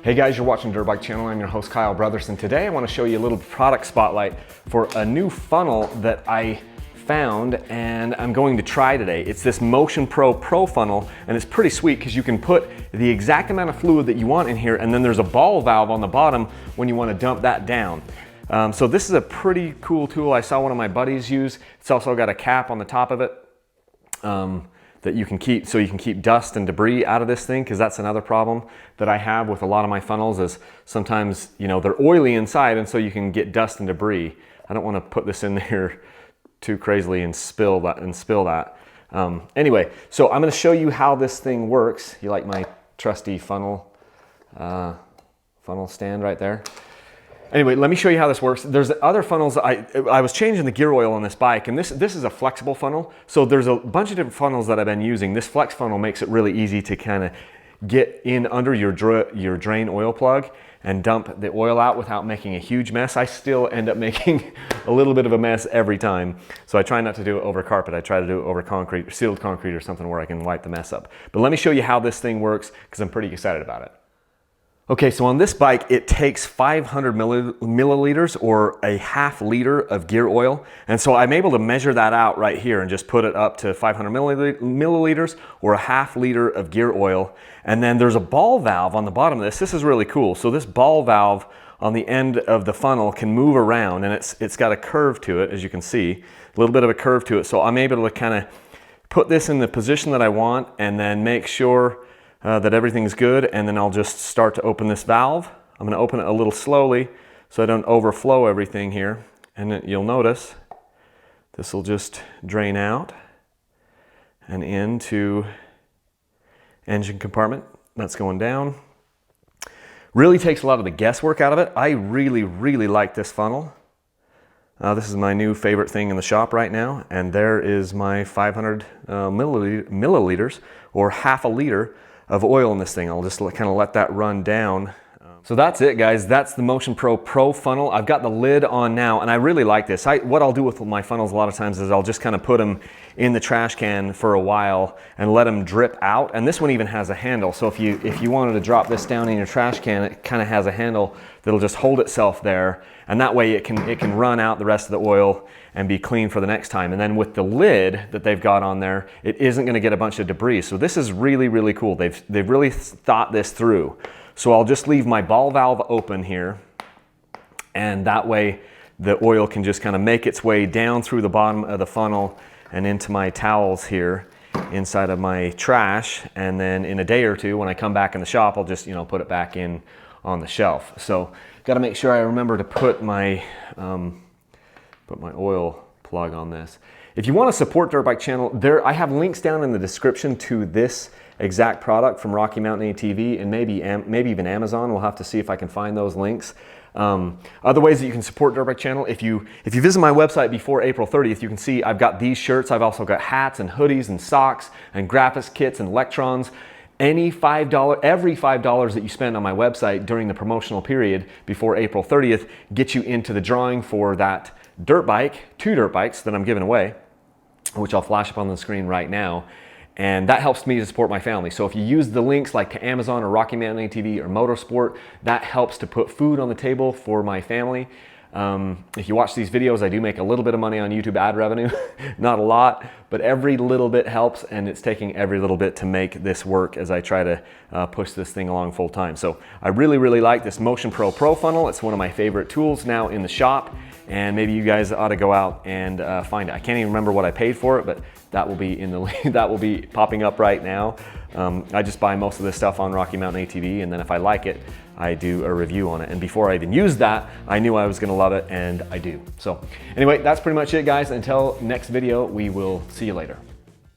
Hey guys, you're watching Dirt Bike Channel. I'm your host Kyle Brothers, and today I want to show you a little product spotlight for a new funnel that I found and I'm going to try today. It's this Motion Pro funnel, and it's pretty sweet because you can put the exact amount of fluid that you want in here, and then there's a ball valve on the bottom when you want to dump that down. So this is a pretty cool tool. I saw one of my buddies use. It's also got a cap on the top of it that you can keep, so you can keep dust and debris out of this thing, because that's another problem that I have with a lot of my funnels is sometimes, you know, they're oily inside, and so you can get dust and debris. I don't want to put this in there too crazily and spill that. Anyway, so I'm going to show you how this thing works. You like my trusty funnel stand right there? Anyway, let me show you how this works. There's other funnels. I was changing the gear oil on this bike, and this is a flexible funnel. So there's a bunch of different funnels that I've been using. This flex funnel makes it really easy to kind of get in under your drain oil plug and dump the oil out without making a huge mess. I still end up making a little bit of a mess every time. So I try not to do it over carpet. I try to do it over concrete, sealed concrete or something where I can wipe the mess up. But let me show you how this thing works, because I'm pretty excited about it. Okay, so on this bike, it takes 500 milliliters or a half liter of gear oil. And so I'm able to measure that out right here and just put it up to 500 milliliters or a half liter of gear oil. And then there's a ball valve on the bottom of this. This is really cool. So this ball valve on the end of the funnel can move around, and it's got a curve to it, as you can see, a little bit of a curve to it. So I'm able to kind of put this in the position that I want and then make sure that everything's good, and then I'll just start to open this valve. I'm going to open it a little slowly so I don't overflow everything here, and then you'll notice this will just drain out and into engine compartment. That's going down. Really takes a lot of the guesswork out of it. I really like this funnel. This is my new favorite thing in the shop right now, and there is my 500 milliliters or half a liter of oil in this thing. I'll just kind of let that run down. So that's it, guys. That's the Motion Pro funnel. I've got the lid on now, and I really like this. What I'll do with my funnels a lot of times is I'll just kind of put them in the trash can for a while and let them drip out. And this one even has a handle. So if you wanted to drop this down in your trash can, it kind of has a handle that'll just hold itself there. And that way it can run out the rest of the oil and be clean for the next time. And then with the lid that they've got on there, it isn't going to get a bunch of debris. So this is really cool. They've really thought this through. So I'll just leave my ball valve open here, and that way the oil can just kind of make its way down through the bottom of the funnel and into my towels here inside of my trash. And then in a day or two, when I come back in the shop, I'll just, you know, put it back in on the shelf. So got to make sure I remember to put my oil plug on this. If you want to support Dirt Bike Channel, I have links down in the description to this exact product from Rocky Mountain ATV, and maybe even Amazon. We'll have to see if I can find those links. Other ways that you can support Dirt Bike Channel, if you visit my website before April 30th, you can see I've got these shirts. I've also got hats and hoodies and socks and graphics kits and electrons. Every $5 that you spend on my website during the promotional period before April 30th gets you into the drawing for that dirt bike, 2 dirt bikes that I'm giving away, which I'll flash up on the screen right now. And that helps me to support my family. So if you use the links like to Amazon or Rocky Mountain ATV or Motorsport, that helps to put food on the table for my family. If you watch these videos, I do make a little bit of money on YouTube ad revenue. Not a lot, but every little bit helps, and it's taking every little bit to make this work as I try to push this thing along full time. So I really like this Motion Pro funnel. It's one of my favorite tools now in the shop, and maybe you guys ought to go out and find it. I can't even remember what I paid for it, but that will be in the that will be popping up right now. I just buy most of this stuff on Rocky Mountain ATV, and then if I like it, I do a review on it. And before I even used that, I knew I was gonna love it, and I do. So anyway, that's pretty much it, guys. Until next video, we will see you later.